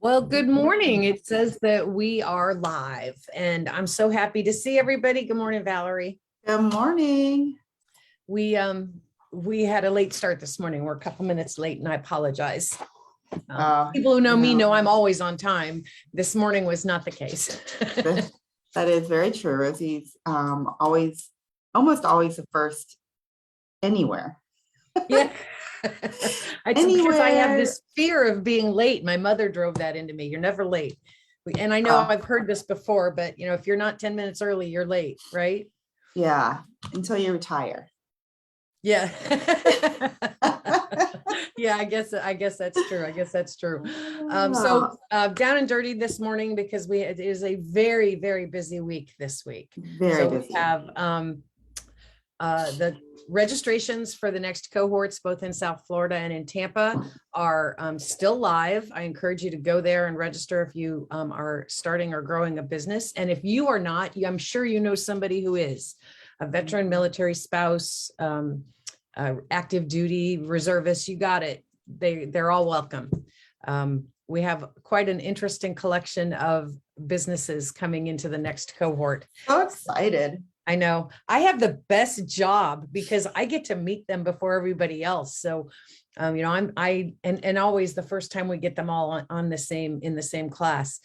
Well, good morning. It says that we are live, and I'm so happy to see everybody. Good morning, Valerie. Good morning. We um we had a late start this morning. We're a couple minutes late, and I apologize. People who know me know I'm always on time. This morning was not the case. That is very true. Rosie's almost always the first anywhere. Yeah. It's because I have this fear of being late. My mother drove that into me. You're never late. And I know I've heard this before, but if you're not 10 minutes early, you're late, right? Yeah, until you retire. Yeah. Yeah, I guess that's true. So down and dirty this morning because it is a very, very busy week this week. Very busy. We have the registrations for the next cohorts, both in South Florida and in Tampa, are still live. I encourage you to go there and register if you are starting or growing a business. And if you are not, I'm sure you know somebody who is a veteran, military spouse, active duty, reservist. You got it. They're all welcome. We have quite an interesting collection of businesses coming into the next cohort. So excited. I know I have the best job because I get to meet them before everybody else. So, and always the first time we get them all in the same class,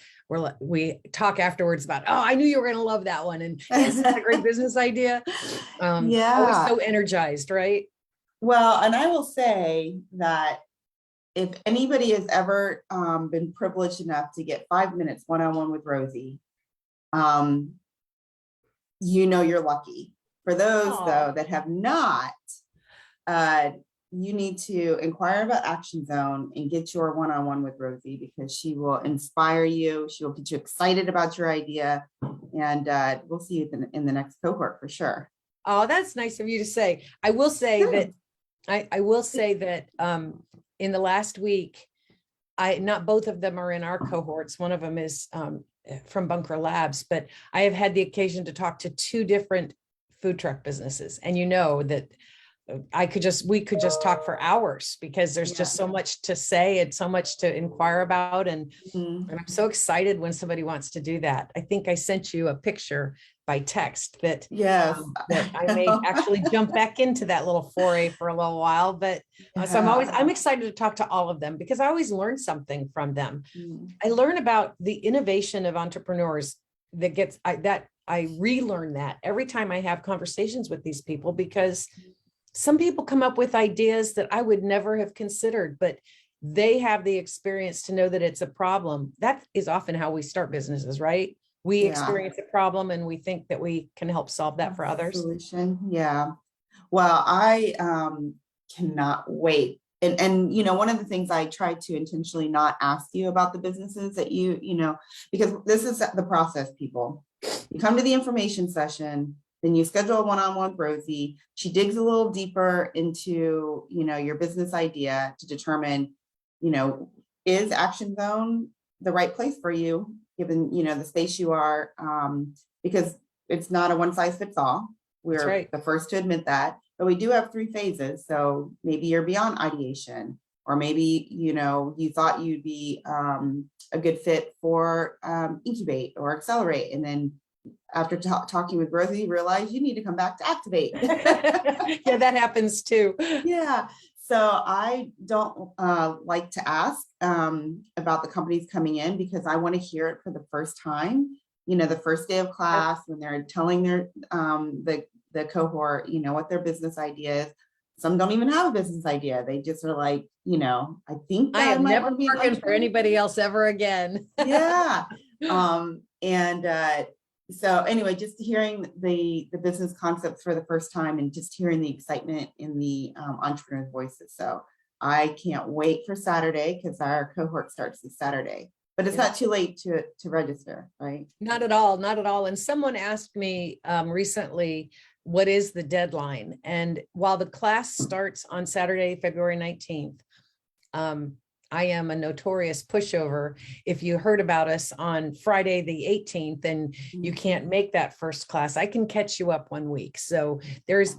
we talk afterwards about, oh, I knew you were going to love that one. And isn't that a great business idea? Always so energized, right? Well, and I will say that if anybody has ever been privileged enough to get 5 minutes one-on-one with Rosie, you're lucky. For those though that have not, you need to inquire about Action Zone and get your one-on-one with Rosie because she will inspire you. She will get you excited about your idea, and we'll see you in the next cohort for sure. Oh, that's nice of you to say. I will say that in the last week, not both of them are in our cohorts. One of them is from Bunker Labs, but I have had the occasion to talk to two different food truck businesses. And that we could just talk for hours because there's just so much to say and so much to inquire about. And I'm so excited when somebody wants to do that. I think I sent you a picture by text that I may actually jump back into that little foray for a little while, but so I'm excited to talk to all of them because I always learn something from them. I learn about the innovation of entrepreneurs that I relearn that every time I have conversations with these people, because some people come up with ideas that I would never have considered, but they have the experience to know that it's a problem. That is often how we start businesses, right? We experience a problem and we think that we can help solve that for others. Solution. Yeah. Well, I cannot wait. And one of the things I try to intentionally not ask you about the businesses that because this is the process, people. You come to the information session, then you schedule a one-on-one with Rosie. She digs a little deeper into, your business idea to determine, is Action Zone the right place for you, given, the space you are, because it's not a one size fits all. We're the first to admit that, but we do have 3 phases. So maybe you're beyond ideation, or maybe, you thought you'd be a good fit for incubate or accelerate. And then after talking with Rosie, you realize you need to come back to activate. Yeah, that happens too. Yeah. So I don't like to ask about the companies coming in because I want to hear it for the first time. The first day of class when they're telling their the cohort, what their business idea is. Some don't even have a business idea. They just are like, I think I am never working for anybody else ever again. Yeah. So anyway, just hearing the business concepts for the first time and just hearing the excitement in the entrepreneurs' voices. So I can't wait for Saturday because our cohort starts this Saturday. But it's not too late to register, right? Not at all, not at all. And someone asked me recently, what is the deadline? And while the class starts on Saturday, February 19th, I am a notorious pushover. If you heard about us on Friday, the 18th, and you can't make that first class, I can catch you up 1 week. So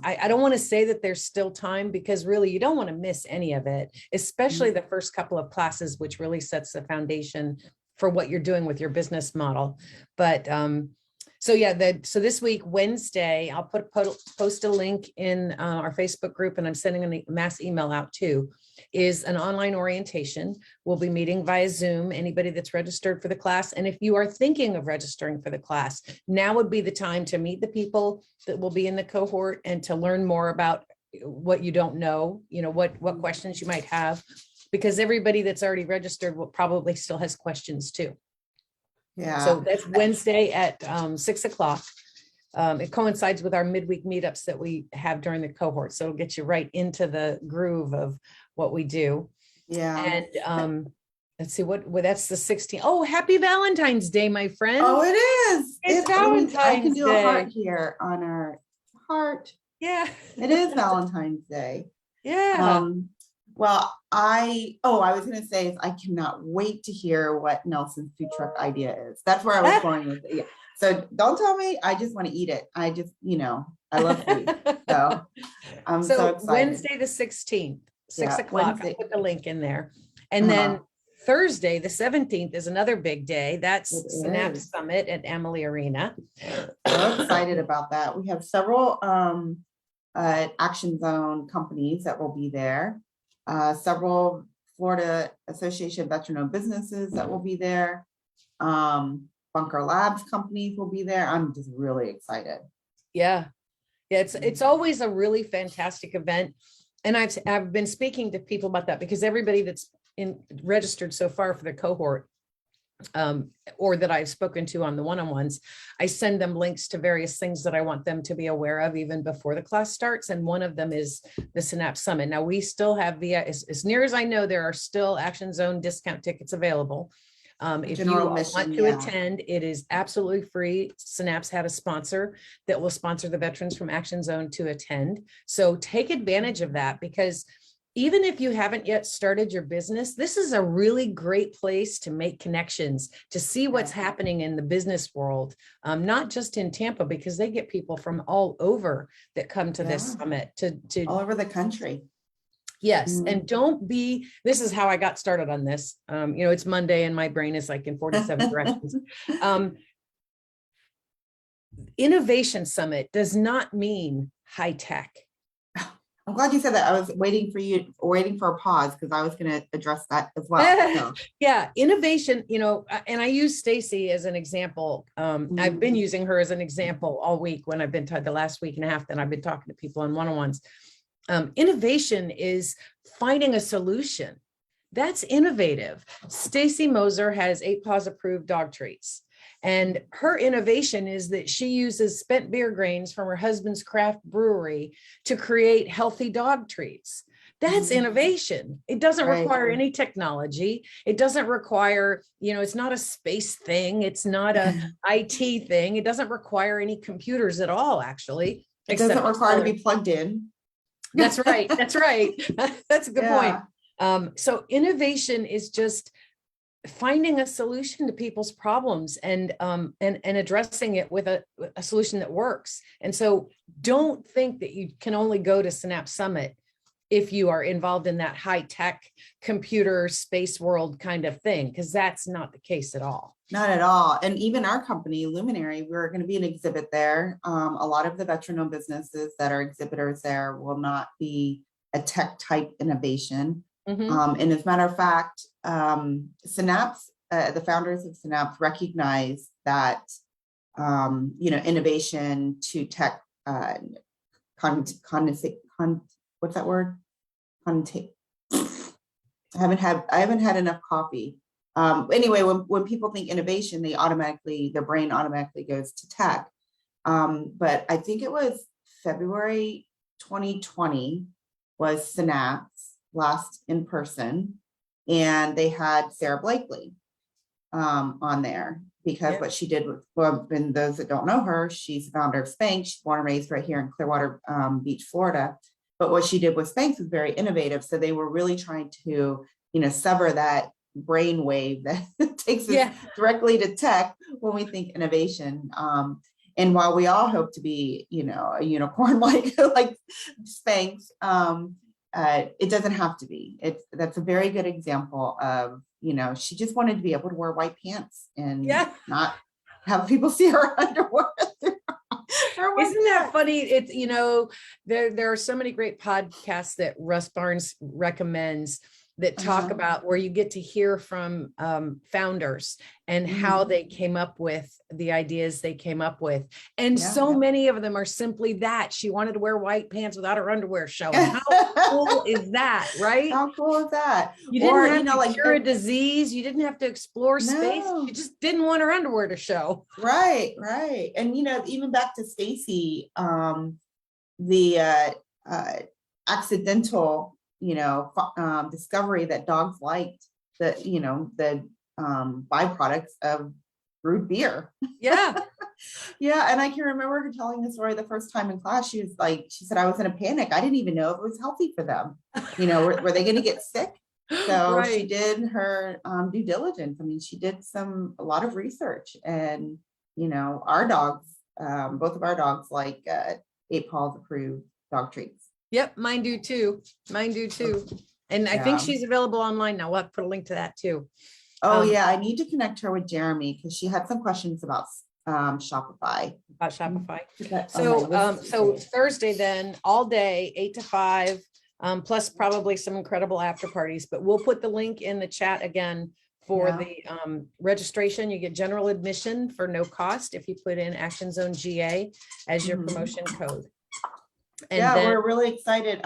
I don't want to say that there's still time, because really you don't want to miss any of it, especially the first couple of classes, which really sets the foundation for what you're doing with your business model. But so yeah, so this week, Wednesday, I'll post a link in our Facebook group, and I'm sending a mass email out too, is an online orientation. We'll be meeting via Zoom, anybody that's registered for the class. And if you are thinking of registering for the class, now would be the time to meet the people that will be in the cohort and to learn more about what you don't know, what questions you might have, because everybody that's already registered will probably still has questions too. Yeah. So that's Wednesday at 6 o'clock. It coincides with our midweek meetups that we have during the cohort. So it'll get you right into the groove of what we do. Yeah. And let's see, what that's the 16th. Oh, happy Valentine's Day, my friend. Oh, it is. It's Valentine's I can do Day. a heart here on our heart. Yeah. It is Valentine's Day. Yeah. Well, I was going to say is I cannot wait to hear what Nelson's food truck idea is. That's where I was going with it. Yeah. So don't tell me. I just want to eat it. I just, I love food. So I'm so excited. Wednesday the 16th, 6 o'clock. I'll put the link in there. And then Thursday, the 17th is another big day. That's Synapse Summit at Amalie Arena. So excited about that. We have several Action Zone companies that will be there. Several Florida Association of Veteran-Owned Businesses that will be there. Bunker Labs companies will be there. I'm just really excited. Yeah. It's always a really fantastic event. And I've been speaking to people about that, because everybody that's registered so far for the cohort, or that I've spoken to on the one-on-ones, I send them links to various things that I want them to be aware of even before the class starts. And one of them is the Synapse Summit. Now we still have as near as I know, there are still Action Zone discount tickets available. If you want to attend, it is absolutely free. Synapse had a sponsor that will sponsor the veterans from Action Zone to attend. So take advantage of that, because even if you haven't yet started your business, this is a really great place to make connections, to see what's happening in the business world, not just in Tampa, because they get people from all over that come to this summit to all over the country. Yes. And this is how I got started on this. It's Monday and my brain is like in 47 directions. Innovation Summit does not mean high tech. I'm glad you said that. I was waiting for a pause, because I was going to address that as well. So. Yeah. Innovation, and I use Stacy as an example. I've been using her as an example all week when I've been the last week and a half that I've been talking to people on one-on-ones. Innovation is finding a solution. That's innovative. Stacy Moser has 8 Paws approved dog treats. And her innovation is that she uses spent beer grains from her husband's craft brewery to create healthy dog treats. That's innovation. It doesn't require any technology. It doesn't require, it's not a space thing. It's not a IT thing. It doesn't require any computers at all, actually. It doesn't require to be plugged in. That's right. That's right. That's a good point. So innovation is just finding a solution to people's problems and addressing it with a solution that works. And so don't think that you can only go to Synapse Summit if you are involved in that high tech computer space world kind of thing, because that's not the case at all. Not at all. And even our company, Luminary, we're going to be an exhibit there. A lot of the veteran-owned businesses that are exhibitors there will not be a tech type innovation. And as a matter of fact, Synapse, the founders of Synapse recognize that, innovation to tech, what's that word? I haven't had enough coffee. Anyway, when people think innovation, their brain automatically goes to tech. But I think it was February 2020 was Synapse last in person, and they had Sarah Blakely on there, because what she did and those that don't know her, she's the founder of Spanx. She's born and raised right here in Clearwater Beach, Florida. But what she did with Spanx was very innovative. So they were really trying to, sever that brain wave that takes us Yeah. directly to tech when we think innovation. And while we all hope to be, a unicorn like Spanx, it doesn't have to be. That's a very good example of, she just wanted to be able to wear white pants and not have people see her underwear. Isn't that funny? It's, there are so many great podcasts that Russ Barnes recommends that talk about where you get to hear from founders and how they came up with the ideas they came up with. And so many of them are simply that. She wanted to wear white pants without her underwear showing. How cool is that, right? How cool is that? You didn't have to cure a disease. You didn't have to explore space. You just didn't want her underwear to show. Right. And, even back to Stacy, the accidental discovery that dogs liked the byproducts of brewed beer. Yeah. Yeah. And I can remember her telling the story the first time in class. She said, I was in a panic. I didn't even know if it was healthy for them. Were they going to get sick? So she did her due diligence. I mean, she did a lot of research, and, our dogs, both of our dogs like 8 Paws approved dog treats. Yep, mine do too. And I think she's available online now. We'll have to put a link to that too. Oh yeah, I need to connect her with Jeremy because she had some questions about Shopify. About Shopify. So Thursday then, all day, 8 to 5, plus probably some incredible after parties. But we'll put the link in the chat again for the registration. You get general admission for no cost if you put in Action Zone GA as your promotion code. And we're really excited.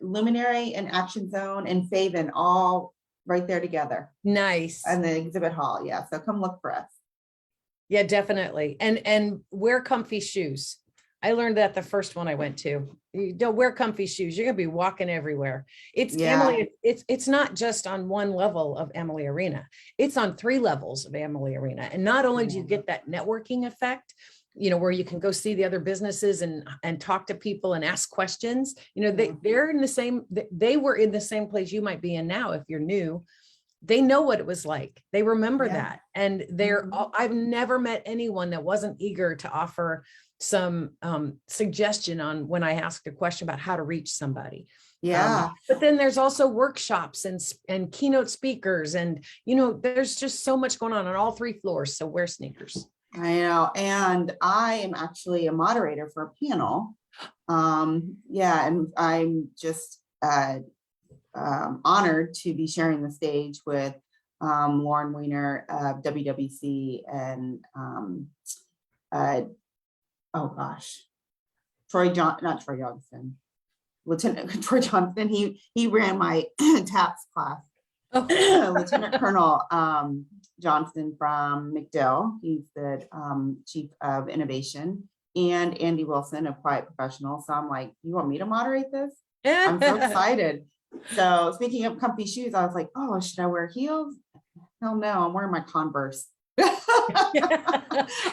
Luminary and Action Zone and Faven all right there together. Nice. And the exhibit hall. Yeah. So come look for us. Yeah, definitely. And wear comfy shoes. I learned that the first one I went to. You don't wear comfy shoes. You're gonna be walking everywhere. It's Emily. It's not just on one level of Emily Arena. It's on 3 levels of Emily Arena. And not only do you get that networking effect, where you can go see the other businesses and talk to people and ask questions. They're in the same, they were in the same place you might be in now. If you're new, they know what it was like. They remember that. And I've never met anyone that wasn't eager to offer some suggestion on when I asked a question about how to reach somebody. But then there's also workshops and keynote speakers, and there's just so much going on all 3 floors. So wear sneakers. I know. And I am actually a moderator for a panel. And I'm just honored to be sharing the stage with Lauren Weiner of WWC and Lieutenant Troy Johnson. He ran my TAPS class. Lieutenant Colonel Johnson from McDill. He's the chief of innovation, and Andy Wilson of Quiet Professional. So I'm like, you want me to moderate this? I'm so excited. So speaking of comfy shoes, I was like, oh, should I wear heels? Hell no, I'm wearing my Converse.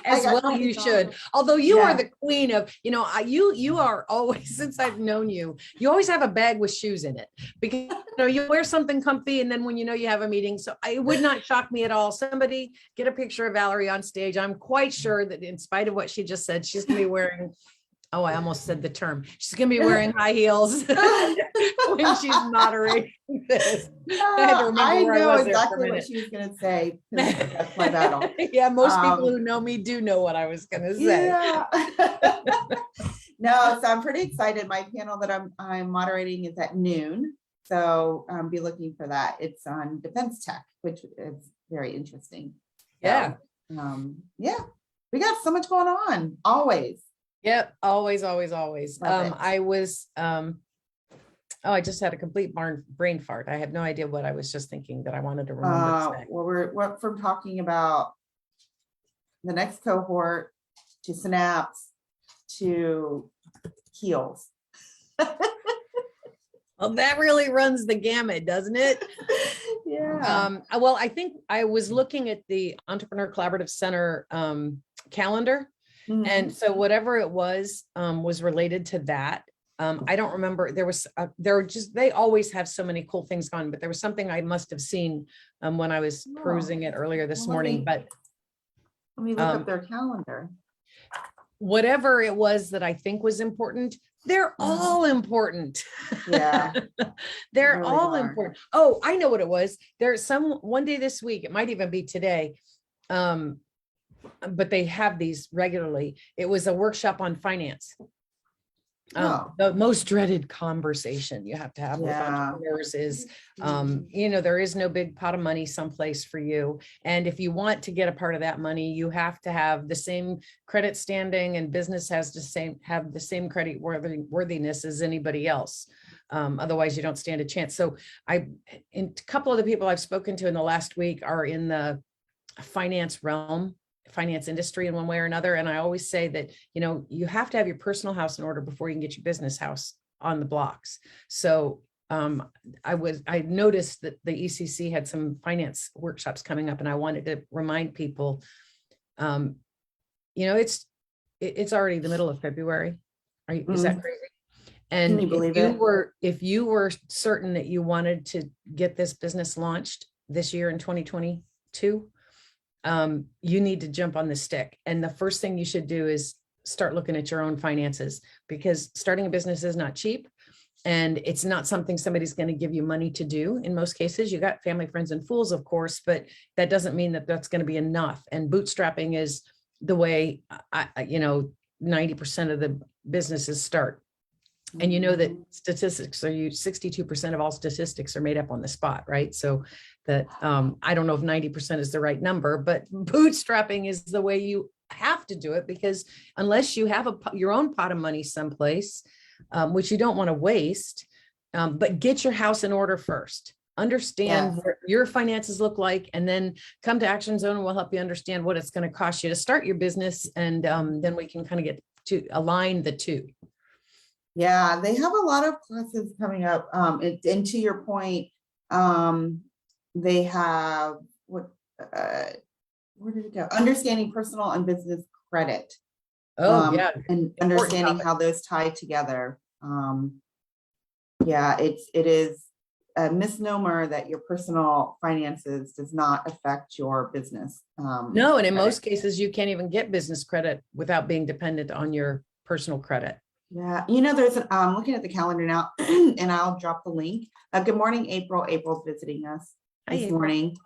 As well you should. Although you are the queen of, you are always, since I've known you always have a bag with shoes in it, because you wear something comfy, and then when you have a meeting. So it would not shock me at all. Somebody get a picture of Valerie on stage. I'm quite sure that in spite of what she just said, she's gonna be wearing, oh, I almost said the term. She's gonna be wearing high heels when she's moderating this. I know exactly what she was gonna say. That's my battle. Yeah, most people who know me do know what I was gonna say. Yeah. No, so I'm pretty excited. My panel that I'm moderating is at noon. So be looking for that. It's on defense tech, which is very interesting. Yeah. So, we got so much going on, always. Yep. Always. I was, I just had a complete brain fart. I have no idea what I was just thinking that I wanted to remember. Well, we're from talking about the next cohort to Synapse to heels. Well, that really runs the gamut, doesn't it? Yeah. Well, I think I was looking at the Entrepreneur Collaborative Center calendar. And so whatever it was related to that. I don't remember, there were just, they always have so many cool things on, but there was something I must have seen when I was Oh, perusing it earlier this well, morning, but let me look up their calendar. whatever it was that I think was important, they're all important. Yeah, They're really all are. important. Oh, I know what it was. There's one day this week, it might even be today. But they have these regularly. It was a workshop on finance. Oh, The most dreaded conversation you have to have with yeah. entrepreneurs is, there is no big pot of money someplace for you. And if you want to get a part of that money, you have to have the same credit standing, and business has have the same credit worthiness as anybody else. Otherwise you don't stand a chance. So a couple of the people I've spoken to in the last week are in the finance realm, finance industry in one way or another. And I always say that, you have to have your personal house in order before you can get your business house on the blocks. So I noticed that the ECC had some finance workshops coming up, and I wanted to remind people, it's already the middle of February. Is that crazy? And Can you believe it? If you were certain that you wanted to get this business launched this year in 2022, you need to jump on the stick. And the first thing you should do is start looking at your own finances, because starting a business is not cheap. And it's not something somebody's going to give you money to do. In most cases, you got family, friends, and fools, of course, but that doesn't mean that that's going to be enough. And bootstrapping is the way, 90% of the businesses start. And you know that statistics are 62% of all statistics are made up on the spot, right? So that I don't know if 90% is the right number, but bootstrapping is the way you have to do it, because unless you have your own pot of money someplace, which you don't want to waste, but get your house in order first. Understand what your finances look like, and then come to Action Zone and we'll help you understand what it's going to cost you to start your business. And then we can kind of get to align the two. Yeah, they have a lot of classes coming up. And to your point, they have where did it go? Understanding personal and business credit. Oh, yeah. And understanding how those tie together. Yeah, it is a misnomer that your personal finances does not affect your business. No, and in most cases, you can't even get business credit without being dependent on your personal credit. Yeah, there's I'm looking at the calendar now, and I'll drop the link. Good morning, April. April's visiting us this morning.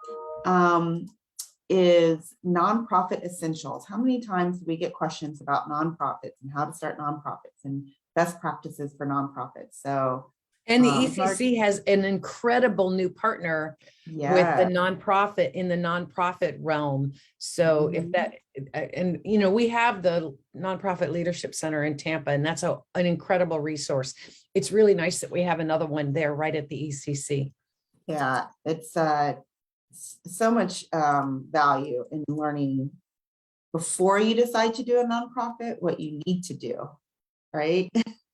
Is nonprofit essentials. How many times do we get questions about nonprofits and how to start nonprofits and best practices for nonprofits? So, and the ECC has an incredible new partner with the nonprofit in the nonprofit realm. So if that, and we have the Nonprofit Leadership Center in Tampa, and that's an incredible resource. It's really nice that we have another one there right at the ECC. Yeah, it's so much value in learning before you decide to do a nonprofit, what you need to do, right?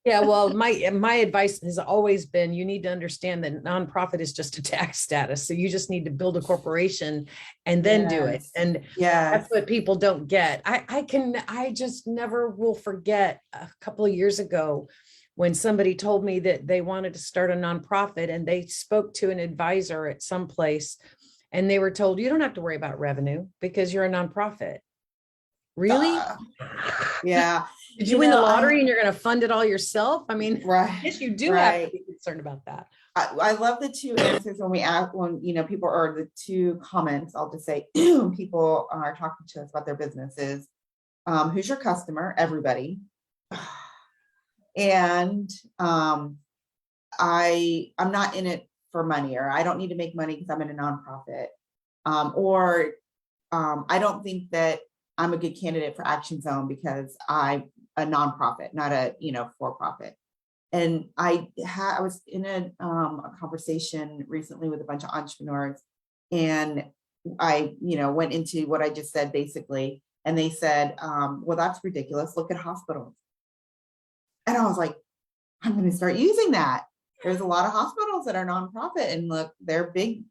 Yeah, well, my advice has always been, you need to understand that nonprofit is just a tax status. So you just need to build a corporation and then do it. And that's what people don't get. I just never will forget a couple of years ago when somebody told me that they wanted to start a nonprofit, and they spoke to an advisor at some place, and they were told, you don't have to worry about revenue because you're a nonprofit. Really? Yeah. Did you win the lottery and you're going to fund it all yourself? I mean, right. Yes, you do have to be concerned about that. I love the two answers when we ask, when, people are the two comments, I'll just say, when people are talking to us about their businesses, who's your customer? Everybody. And I'm not in it for money, or I don't need to make money because I'm in a nonprofit. Or I don't think that I'm a good candidate for Action Zone because I'm a nonprofit, not a for-profit. And I was in a conversation recently with a bunch of entrepreneurs, and I went into what I just said basically, and they said, well, that's ridiculous. Look at hospitals. And I was like, I'm going to start using that. There's a lot of hospitals that are nonprofit, and look, they're big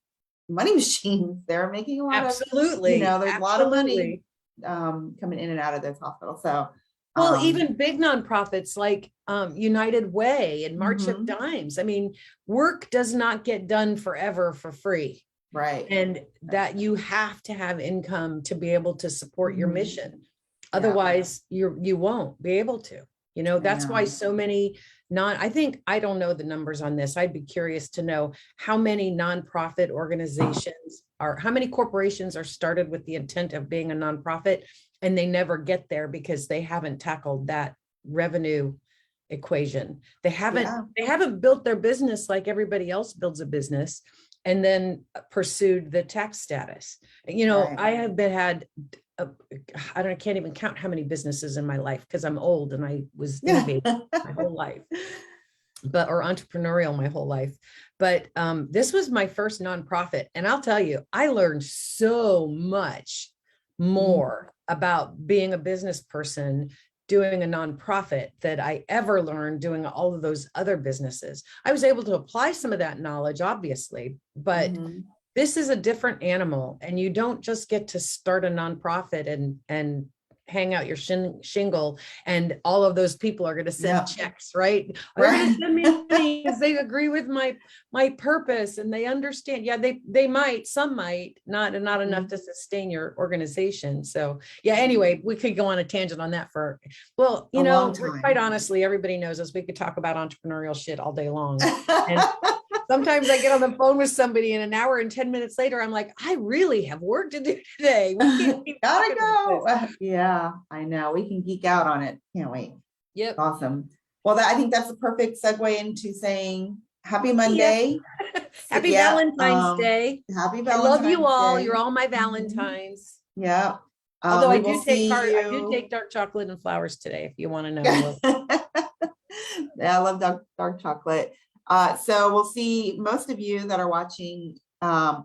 money machines. They're making a lot Absolutely. of, there's a lot of money coming in and out of those hospitals. So Well, even big nonprofits like United Way and March of mhm, Dimes. I mean, work does not get done forever for free. right. And that you have to have income to be able to support your Mhm, mission. yeah, Otherwise, you won't be able to. I That's why know. so many I think, I don't know the numbers on this. I'd be curious to know how many nonprofit organizations how many corporations are started with the intent of being a nonprofit and they never get there because they haven't tackled that revenue equation. Yeah, They haven't built their business like everybody else builds a business and then pursued the tax status. right. I have had I can't even count how many businesses in my life because I'm old and I was Yeah. innovative my whole life, or entrepreneurial my whole life. But this was my first nonprofit. And I'll tell you, I learned so much Mhm, more about being a business person doing a nonprofit that I ever learned doing all of those other businesses. I was able to apply some of that knowledge, obviously, but mhm. this is a different animal and you don't just get to start a nonprofit and hang out your shingle and all of those people are going to send Yep, checks, right? They're going to right. send me money because they agree with my purpose and they understand. Yeah, they might, some might, not enough Mhm. to sustain your organization. So yeah, anyway, we could go on a tangent on that for, well, A long quite time. honestly, everybody knows us. We could talk about entrepreneurial shit all day long. And sometimes I get on the phone with somebody and an hour and 10 minutes later, I'm like, I really have work to do today. We can't keep Gotta talking about go. this. Yeah, I know. We can geek out on it. Can't wait. Yep. Awesome. Well, I think that's a perfect segue into saying happy See ya. Monday. Happy Yeah. Valentine's Day. Happy I love you Valentine's all. You're Day. all my Mhm. Valentines. Yeah. Although We will see I do you. take dark chocolate and flowers today, if you want to know a little. Yeah, I love dark chocolate. So we'll see most of you that are watching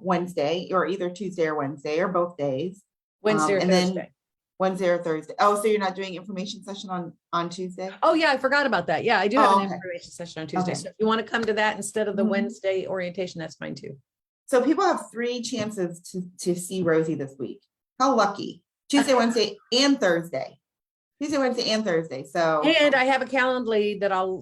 Wednesday or either Tuesday or Wednesday or both days. Wednesday or And then Thursday. Wednesday or Thursday. Oh, so you're not doing information session on Tuesday? Oh yeah, I forgot about that. Yeah, I do have an Oh, okay. information session on Tuesday. Okay. So if you want to come to that instead of the Mhm. Wednesday orientation, that's fine too. So people have 3 chances to see Rosie this week. How lucky. Tuesday, Wednesday, and Thursday. Tuesday, Wednesday, and Thursday. So And I have a Calendly that I'll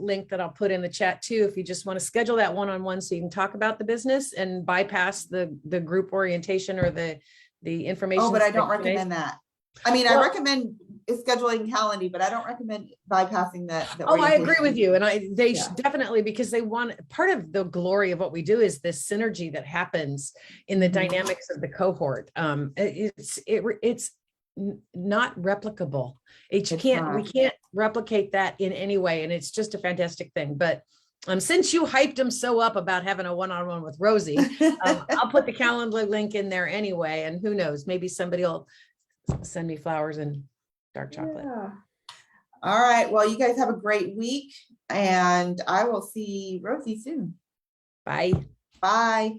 put in the chat too. If you just want to schedule that one-on-one so you can talk about the business and bypass the group orientation or the oh, information but I don't Q&A. recommend that. I mean, I Well, recommend scheduling Calendly, but I don't recommend bypassing the oh, I agree with orientation. you. And they Yeah. definitely, because they want, part of the glory of what we do is this synergy that happens in the Mhm. dynamics of the cohort. It's not replicable. It's We not. can't replicate that in any way. And it's just a fantastic thing. But since you hyped them so up about having a one-on-one with Rosie, I'll put the calendar link in there anyway. And who knows, maybe somebody will send me flowers and dark chocolate. Yeah. All right. Well, you guys have a great week, and I will see Rosie soon. Bye. Bye.